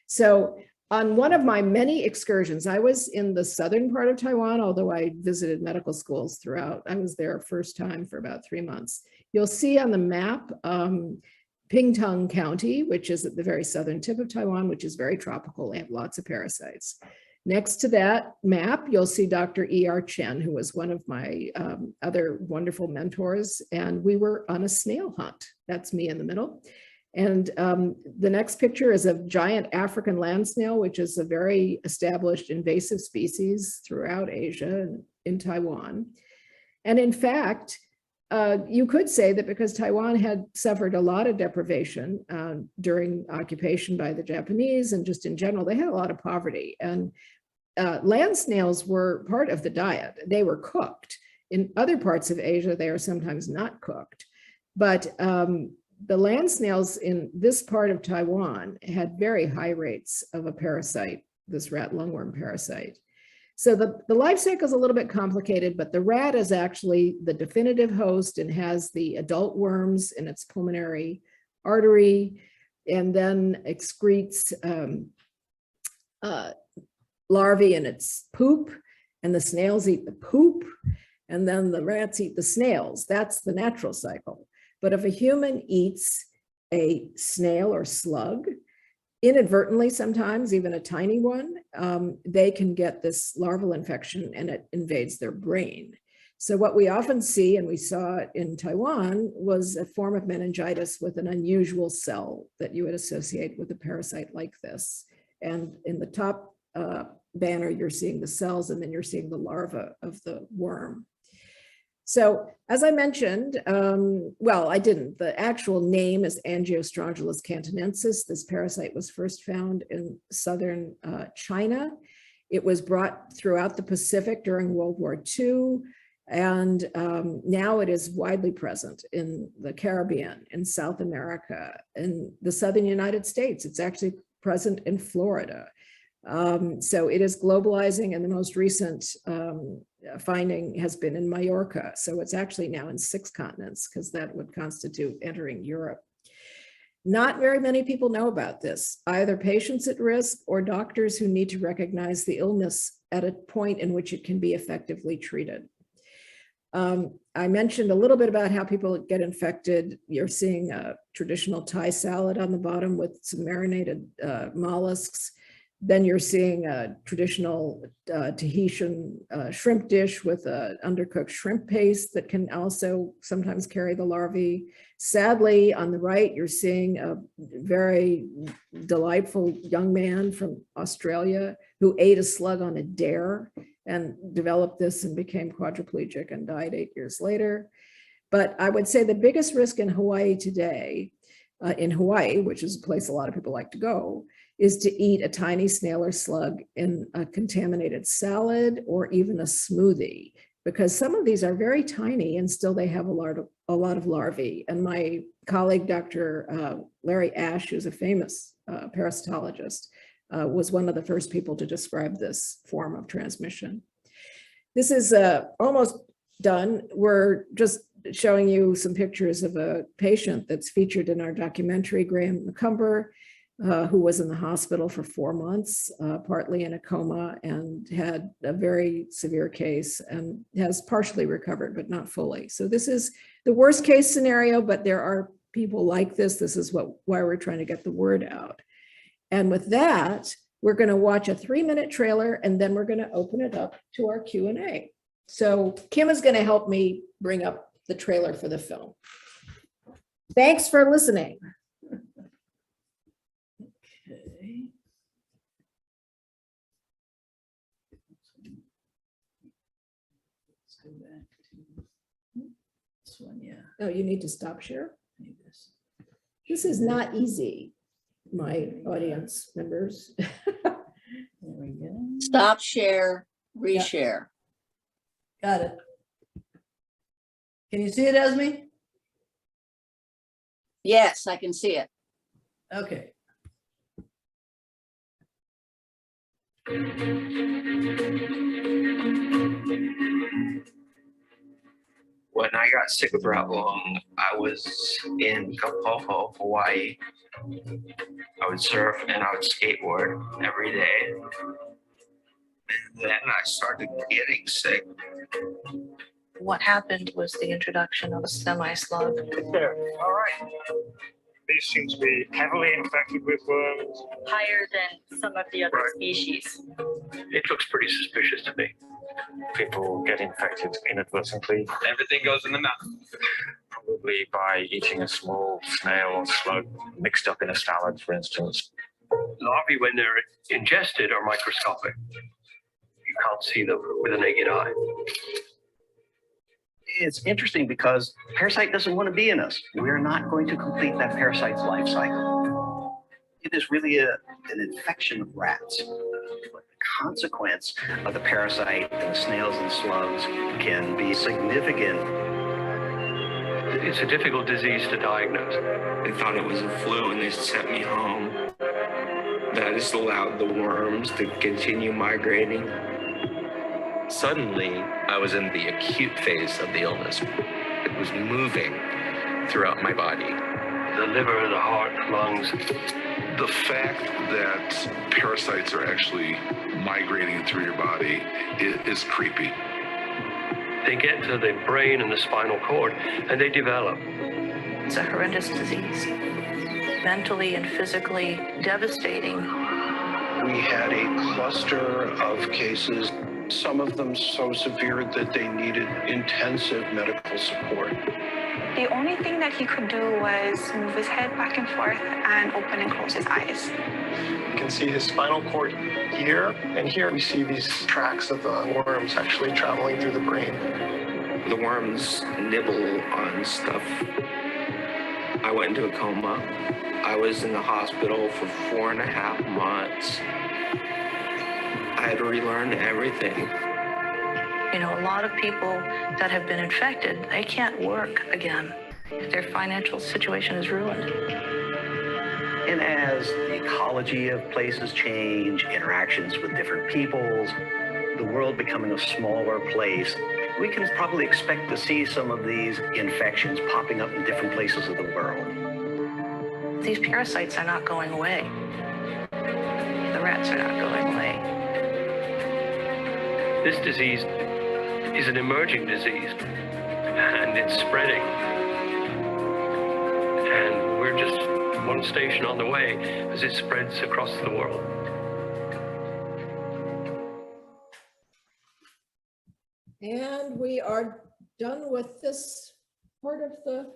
So on one of my many excursions, I was in the southern part of Taiwan, although I visited medical schools throughout. I was there first time for about 3 months. You'll see on the map, Pingtung County, which is at the very southern tip of Taiwan, which is very tropical. They have lots of parasites. Next to that map, you'll see Dr. E.R. Chen, who was one of my other wonderful mentors, and we were on a snail hunt. That's me in the middle. And the next picture is a giant African land snail, which is a very established invasive species throughout Asia and in Taiwan. And in fact, you could say that because Taiwan had suffered a lot of deprivation during occupation by the Japanese and just in general, they had a lot of poverty. And land snails were part of the diet. They were cooked. In other parts of Asia, they are sometimes not cooked. But the land snails in this part of Taiwan had very high rates of a parasite, this rat lungworm parasite. So the life cycle is a little bit complicated, but the rat is actually the definitive host and has the adult worms in its pulmonary artery, and then excretes larvae in its poop, and the snails eat the poop, and then the rats eat the snails. That's the natural cycle. But if a human eats a snail or slug, inadvertently sometimes, even a tiny one, they can get this larval infection and it invades their brain. So what we often see, and we saw it in Taiwan, was a form of meningitis with an unusual cell that you would associate with a parasite like this. And in the top banner, you're seeing the cells, and then you're seeing the larva of the worm. So as I mentioned, well, I didn't. The actual name is Angiostrongylus cantonensis. This parasite was first found in southern China. It was brought throughout the Pacific during World War II, and now it is widely present in the Caribbean, in South America, in the southern United States. It's actually present in Florida. So it is globalizing, and the most recent finding has been in Mallorca. So it's actually now in 6 continents, because that would constitute entering Europe. Not very many people know about this, either patients at risk or doctors who need to recognize the illness at a point in which it can be effectively treated. I mentioned a little bit about how people get infected. You're seeing a traditional Thai salad on the bottom with some marinated mollusks. Then you're seeing a traditional Tahitian shrimp dish with an undercooked shrimp paste that can also sometimes carry the larvae. Sadly, on the right, you're seeing a very delightful young man from Australia who ate a slug on a dare and developed this and became quadriplegic and died 8 years later. But I would say the biggest risk in Hawaii today, which is a place a lot of people like to go, is to eat a tiny snail or slug in a contaminated salad or even a smoothie, because some of these are very tiny and still they have a lot of larvae. And my colleague, Dr. Larry Ash, who's a famous parasitologist, was one of the first people to describe this form of transmission. This is almost done. We're just showing you some pictures of a patient that's featured in our documentary, Graham McCumber, who was in the hospital for 4 months, partly in a coma, and had a very severe case and has partially recovered, but not fully. So this is the worst case scenario, but there are people like this. This is why we're trying to get the word out. And with that, we're going to watch a 3-minute trailer, and then we're going to open it up to our Q&A. So Kim is going to help me bring up the trailer for the film. Thanks for listening. Okay. Let's go back to this one, yeah. Oh, you need to stop share. Maybe this. This is not easy, my audience members. There we go. Stop, share, reshare. Got it. Can you see it, Esme? Yes, I can see it. Okay. When I got sick with rat lung, I was in Kapoho, Hawaii. I would surf and I would skateboard every day. And then I started getting sick. What happened was the introduction of a semi-slug. There. All right. These seem to be heavily infected with worms. Higher than some of the other Right. species. It looks pretty suspicious to me. People get infected inadvertently, Everything goes in the mouth. probably by eating a small snail or slug mixed up in a salad, for instance. Larvae, when they're ingested, are microscopic. You can't see them with a naked eye. It's interesting because parasite doesn't want to be in us. We're not going to complete that parasite's life cycle. It is really an infection of rats. But the consequence of the parasite in the snails and slugs can be significant. It's a difficult disease to diagnose. They thought it was a flu and they sent me home. That just allowed the worms to continue migrating. Suddenly, I was in the acute phase of the illness. It was moving throughout my body. The liver, the heart, lungs. The fact that parasites are actually migrating through your body is creepy. They get to the brain and the spinal cord and they develop. It's a horrendous disease. Mentally and physically devastating. We had a cluster of cases, some of them so severe that they needed intensive medical support. The only thing that he could do was move his head back and forth and open and close his eyes. You can see his spinal cord here, and here we see these tracks of the worms actually traveling through the brain. The worms nibble on stuff. I went into a coma. I was in the hospital for 4.5 months. I had to relearn everything. You know, a lot of people that have been infected, they can't work again. Their financial situation is ruined. And as the ecology of places change, interactions with different peoples, the world becoming a smaller place, we can probably expect to see some of these infections popping up in different places of the world. These parasites are not going away. The rats are not going away. This disease is an emerging disease and it's spreading. And we're just one station on the way as it spreads across the world. And we are done with this part of the.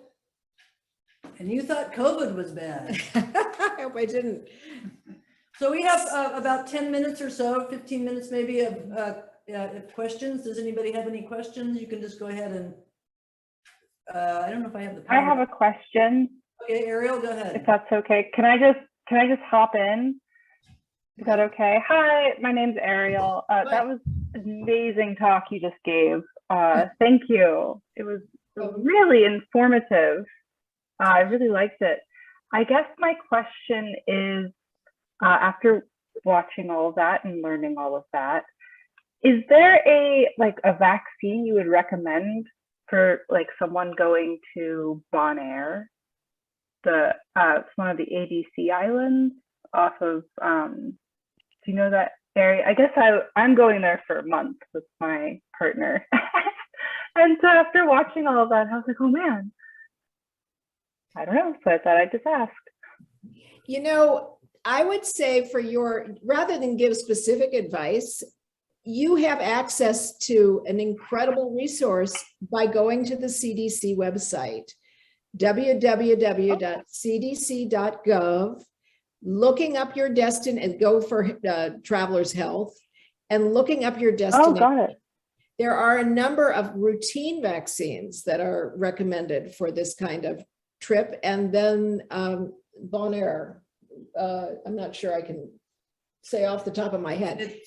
And you thought COVID was bad. I hope I didn't. So we have about 10 minutes or so, 15 minutes maybe of questions. Does anybody have any questions? You can just go ahead and, I don't know if I have the power. I have a question. Okay, Ariel, go ahead. If that's okay. Can I just hop in? Is that okay? Hi, my name's Ariel. That was an amazing talk you just gave. Thank you. It was really informative. I really liked it. I guess my question is, after watching all of that and learning all of that, is there a vaccine you would recommend for like someone going to Bonaire? It's one of the ABC islands off of, do you know that area? I guess I'm going there for a month with my partner. And so after watching all of that, I was like, oh man, I don't know. So I thought I'd just ask. You know, I would say rather than give specific advice, you have access to an incredible resource by going to the CDC website, www.cdc.gov, looking up your destination, and go for traveler's health, and looking up your destination. Oh, got it. There are a number of routine vaccines that are recommended for this kind of trip. And then Bonaire, I'm not sure I can say off the top of my head.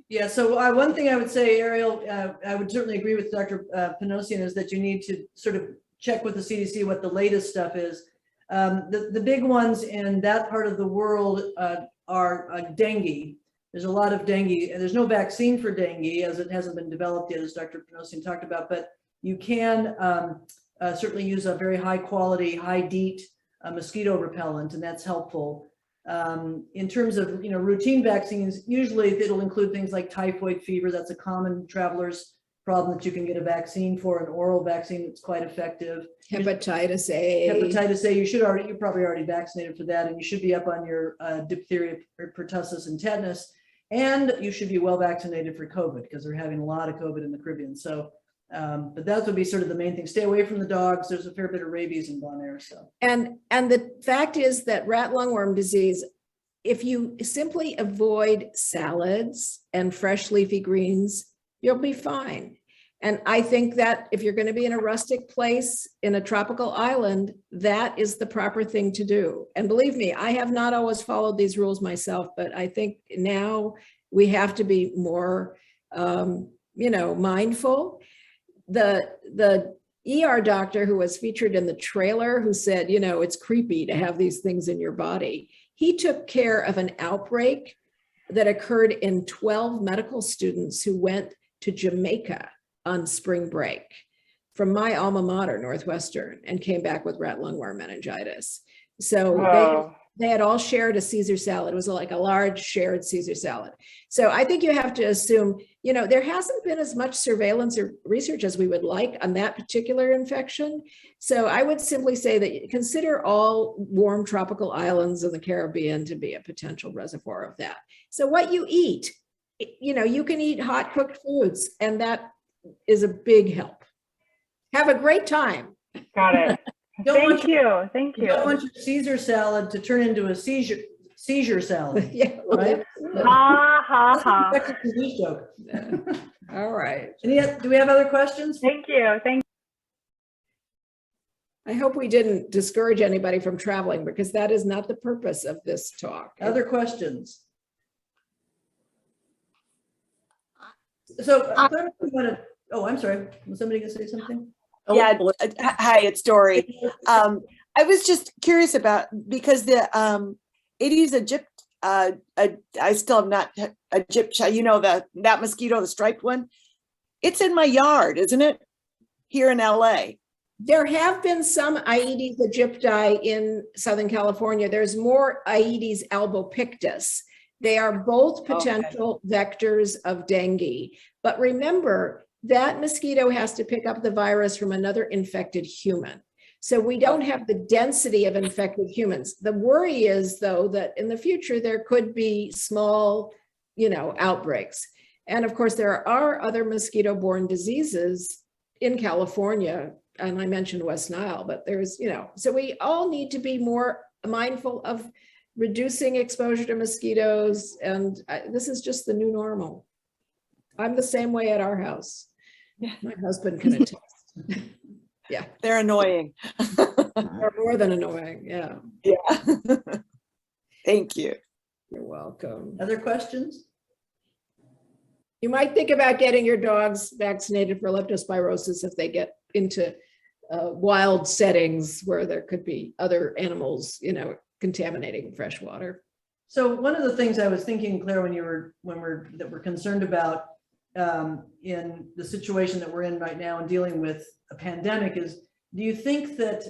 Yeah, so one thing I would say, Ariel, I would certainly agree with Dr. Panosian, is that you need to sort of check with the CDC what the latest stuff is. The big ones in that part of the world are dengue. There's a lot of dengue, and there's no vaccine for dengue as it hasn't been developed yet, as Dr. Panosian talked about, but you can certainly use a very high quality, high DEET mosquito repellent, and that's helpful. In terms of routine vaccines, usually it'll include things like typhoid fever. That's a common traveler's problem that you can get a vaccine for, an oral vaccine that's quite effective. Hepatitis A. Hepatitis A, you're probably already vaccinated for that, and you should be up on your diphtheria, pertussis, and tetanus, and you should be well vaccinated for COVID because they're having a lot of COVID in the Caribbean. So, but that would be sort of the main thing. Stay away from the dogs. There's a fair bit of rabies in Bonaire. So, and the fact is that rat lungworm disease, if you simply avoid salads and fresh leafy greens, you'll be fine. And I think that if you're going to be in a rustic place in a tropical island, that is the proper thing to do. And believe me, I have not always followed these rules myself, but I think now we have to be more, mindful. The ER doctor who was featured in the trailer, who said, it's creepy to have these things in your body. He took care of an outbreak that occurred in 12 medical students who went to Jamaica on spring break from my alma mater, Northwestern, and came back with rat lungworm meningitis. So they had all shared a Caesar salad. It was like a large shared Caesar salad. So I think you have to assume, there hasn't been as much surveillance or research as we would like on that particular infection. So I would simply say that consider all warm tropical islands in the Caribbean to be a potential reservoir of that. So what you eat, you can eat hot cooked foods, and that is a big help. Have a great time. Got it. Thank you. Thank you. You don't want your Caesar salad to turn into a seizure salad. Yeah. Right? Ha ha ha. That's a disease joke. All right. Do we have other questions? Thank you. I hope we didn't discourage anybody from traveling, because that is not the purpose of this talk. Other questions? So, I'm sorry. Was somebody going to say something? Yeah. Hi, it's Dory. I was just curious about, because the 80s Egypt, I still have not Egypt, that mosquito, the striped one. It's in my yard, isn't it? Here in LA. There have been some Aedes aegypti in Southern California. There's more Aedes albopictus. They are both potential vectors of dengue. But remember, that mosquito has to pick up the virus from another infected human. So we don't have the density of infected humans. The worry is, though, that in the future, there could be small, outbreaks. And of course, there are other mosquito-borne diseases in California, and I mentioned West Nile, but there's, so we all need to be more mindful of reducing exposure to mosquitoes. And this is just the new normal. I'm the same way at our house. Yeah. My husband can attest. Yeah. They're annoying. They're more than annoying. Yeah. Yeah. Thank you. You're welcome. Other questions? You might think about getting your dogs vaccinated for leptospirosis if they get into wild settings where there could be other animals, contaminating fresh water. So one of the things I was thinking, Claire, that we're concerned about in the situation that we're in right now and dealing with a pandemic is, do you think that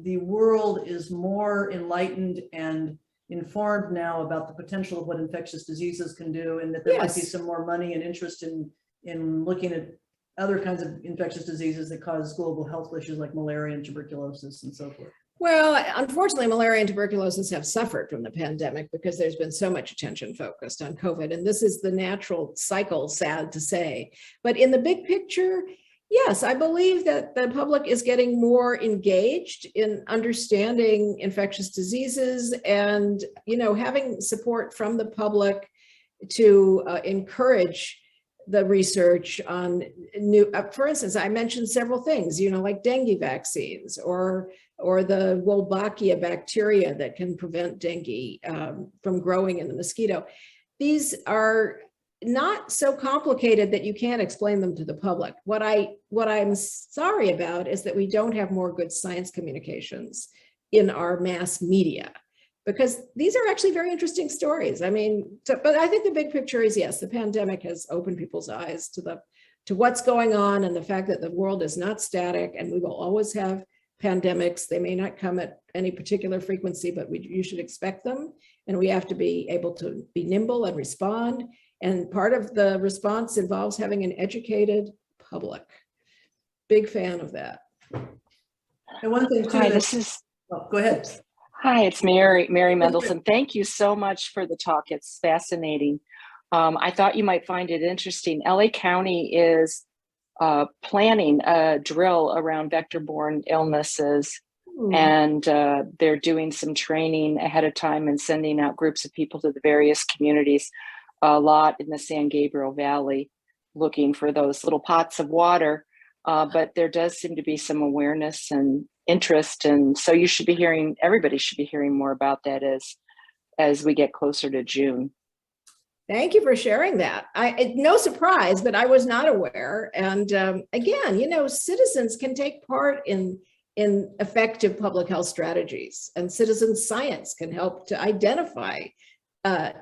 the world is more enlightened and informed now about the potential of what infectious diseases can do, and that there might be some more money and interest in looking at other kinds of infectious diseases that cause global health issues like malaria and tuberculosis and so forth? Well, unfortunately, malaria and tuberculosis have suffered from the pandemic because there's been so much attention focused on COVID. And this is the natural cycle, sad to say. But in the big picture, yes, I believe that the public is getting more engaged in understanding infectious diseases and, having support from the public to encourage the research on new, for instance, I mentioned several things, like dengue vaccines or the Wolbachia bacteria that can prevent dengue from growing in the mosquito. These are not so complicated that you can't explain them to the public. What I'm sorry about is that we don't have more good science communications in our mass media, because these are actually very interesting stories. I mean, but I think the big picture is, yes, the pandemic has opened people's eyes to what's going on, and the fact that the world is not static and we will always have pandemics. They may not come at any particular frequency, but you should expect them. And we have to be able to be nimble and respond. And part of the response involves having an educated public. Big fan of that. And one thing too, go ahead. Hi, it's Mary Mendelson. Thank you so much for the talk. It's fascinating. I thought you might find it interesting. LA County is planning a drill around vector-borne illnesses, and they're doing some training ahead of time and sending out groups of people to the various communities, a lot in the San Gabriel Valley, looking for those little pots of water. But there does seem to be some awareness and interest, and so everybody should be hearing more about that as we get closer to June. Thank you for sharing that. No surprise, but I was not aware. And again, citizens can take part in effective public health strategies, and citizen science can help to identify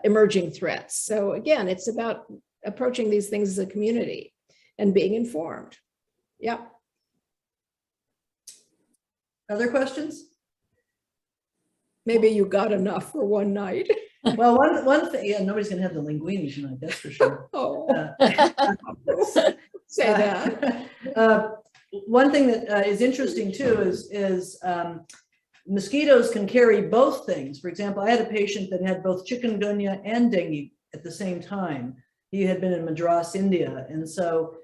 emerging threats. So again, it's about approaching these things as a community and being informed. Yep. Other questions? Maybe you got enough for one night. Well, one thing, yeah, nobody's gonna have the linguine tonight, that's for sure. Say that. One thing that is interesting too is mosquitoes can carry both things. For example, I had a patient that had both chikungunya and dengue at the same time. He had been in Madras, India, and so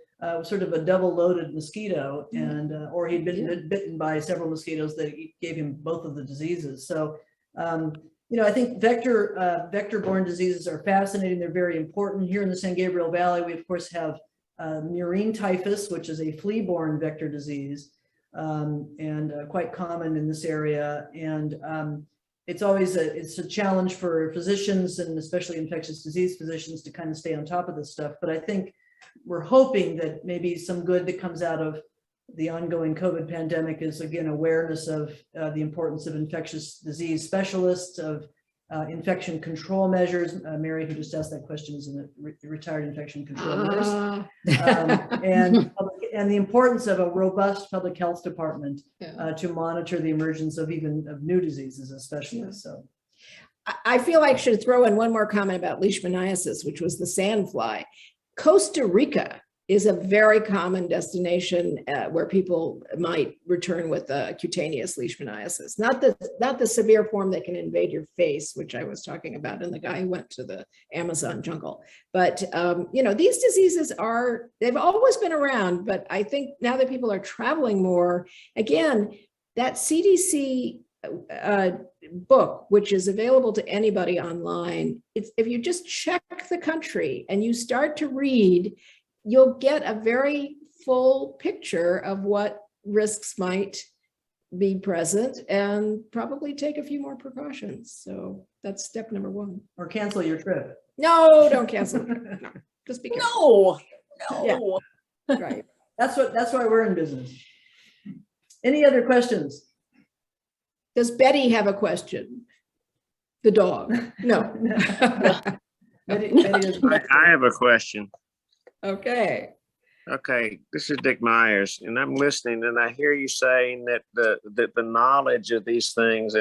sort of a double-loaded mosquito, and or he'd been bitten by several mosquitoes that gave him both of the diseases. So, I think vector-borne diseases are fascinating. They're very important. Here in the San Gabriel Valley, we of course have murine typhus, which is a flea-borne vector disease, and quite common in this area. And it's always a challenge for physicians, and especially infectious disease physicians, to kind of stay on top of this stuff. But I think we're hoping that maybe some good that comes out of the ongoing COVID pandemic is, again, awareness of the importance of infectious disease specialists, of infection control measures. Mary, who just asked that question, is a retired infection control nurse. And the importance of a robust public health department to monitor the emergence of new diseases, especially. So I feel I should throw in one more comment about leishmaniasis, which was the sandfly. Costa Rica is a very common destination where people might return with cutaneous leishmaniasis, not the severe form that can invade your face, which I was talking about in the guy who went to the Amazon jungle. But these diseases they've always been around, but I think now that people are traveling more, again, that CDC book, which is available to anybody online, if you just check the country and you start to read, you'll get a very full picture of what risks might be present, and probably take a few more precautions. So that's step number one. Or cancel your trip. No, don't cancel. Just be careful. No. Yeah. Right. That's why we're in business. Any other questions? Does Betty have a question? The dog? No. I have a question. Okay. Okay, this is Dick Myers, and I'm listening, and I hear you saying that the knowledge of these things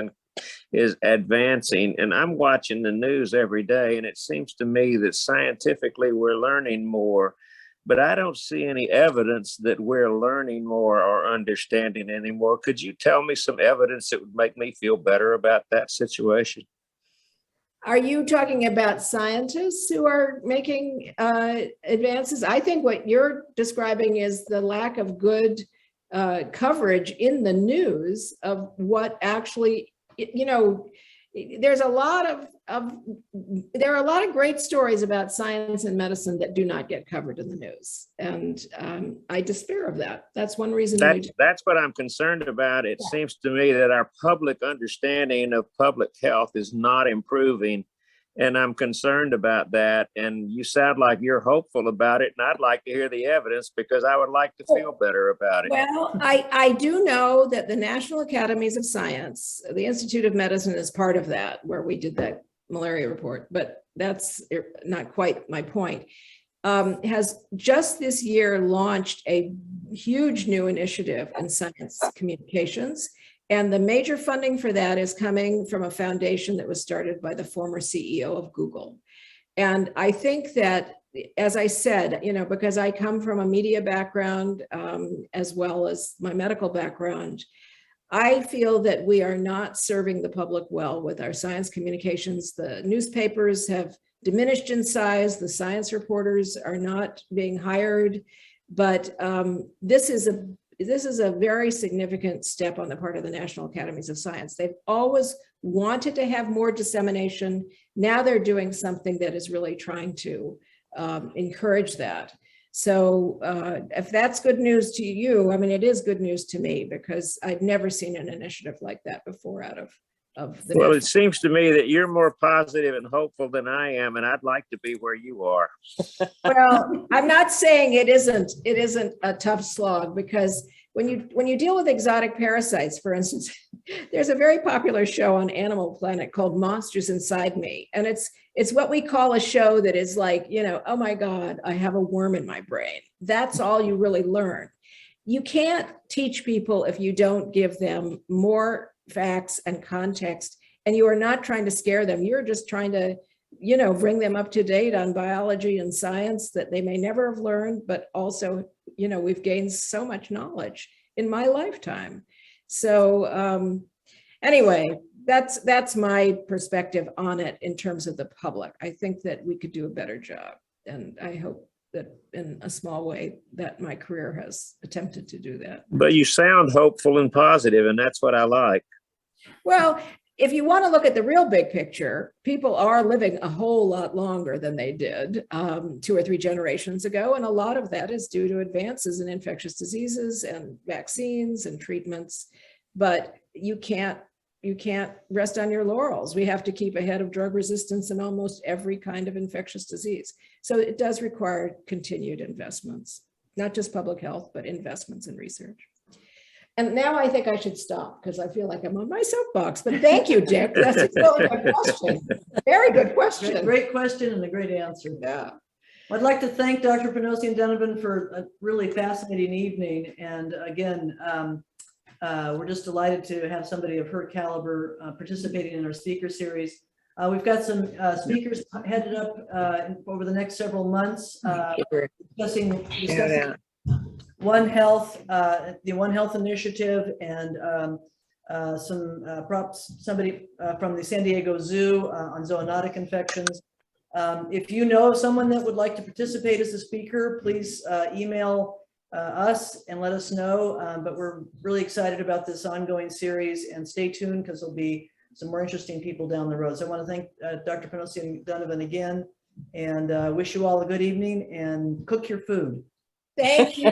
is advancing, and I'm watching the news every day, and it seems to me that scientifically we're learning more, but I don't see any evidence that we're learning more or understanding anymore. Could you tell me some evidence that would make me feel better about that situation? Are you talking about scientists who are making advances? I think what you're describing is the lack of good coverage in the news of what actually, you know, there are a lot of great stories about science and medicine that do not get covered in the news. And I despair of that. That's one reason. That's what I'm concerned about. It seems to me that our public understanding of public health is not improving. And I'm concerned about that. And you sound like you're hopeful about it. And I'd like to hear the evidence because I would like to feel better about it. Well, I do know that the National Academies of Science, the Institute of Medicine is part of that, where we did that malaria report, but that's not quite my point, has just this year launched a huge new initiative in science communications. And the major funding for that is coming from a foundation that was started by the former CEO of Google. And I think that, as I said, you know, because I come from a media background as well as my medical background, I feel that we are not serving the public well with our science communications. The newspapers have diminished in size. The science reporters are not being hired, but this is a very significant step on the part of the National Academies of Science. They've always wanted to have more dissemination. Now they're doing something that is really trying to encourage that. So if that's good news to you, I mean, it is good news to me because I've never seen an initiative like that before out of the. Well, it seems to me that you're more positive and hopeful than I am, and I'd like to be where you are. Well, I'm not saying it isn't a tough slog, because when you deal with exotic parasites, for instance, there's a very popular show on Animal Planet called Monsters Inside Me. And it's what we call a show that is like, you know, oh my God, I have a worm in my brain. That's all you really learn. You can't teach people if you don't give them more facts and context, and you are not trying to scare them. You're just trying to, you know, bring them up to date on biology and science that they may never have learned, but also, you know, we've gained so much knowledge in my lifetime. So anyway, that's my perspective on it in terms of the public. I think that we could do a better job. And I hope that in a small way that my career has attempted to do that. But you sound hopeful and positive, and that's what I like. Well, if you want to look at the real big picture, people are living a whole lot longer than they did 2 or 3 generations ago. And a lot of that is due to advances in infectious diseases and vaccines and treatments. But you can't rest on your laurels. We have to keep ahead of drug resistance in almost every kind of infectious disease. So it does require continued investments, not just public health, but investments in research. And now I think I should stop because I feel like I'm on my soapbox, but thank you, Dick. That's a really good question. Very good question. Great question and a great answer. Yeah. I'd like to thank Dr. Panosian Dunavan for a really fascinating evening. And again, we're just delighted to have somebody of her caliber participating in our speaker series. We've got some speakers headed up over the next several months discussing One Health, the One Health initiative, and somebody from the San Diego Zoo on zoonotic infections. If you know someone that would like to participate as a speaker, please email us and let us know. But we're really excited about this ongoing series, and stay tuned because there'll be some more interesting people down the road. So I want to thank Dr. Panosian Dunavan again, and wish you all a good evening, and cook your food. Thank you.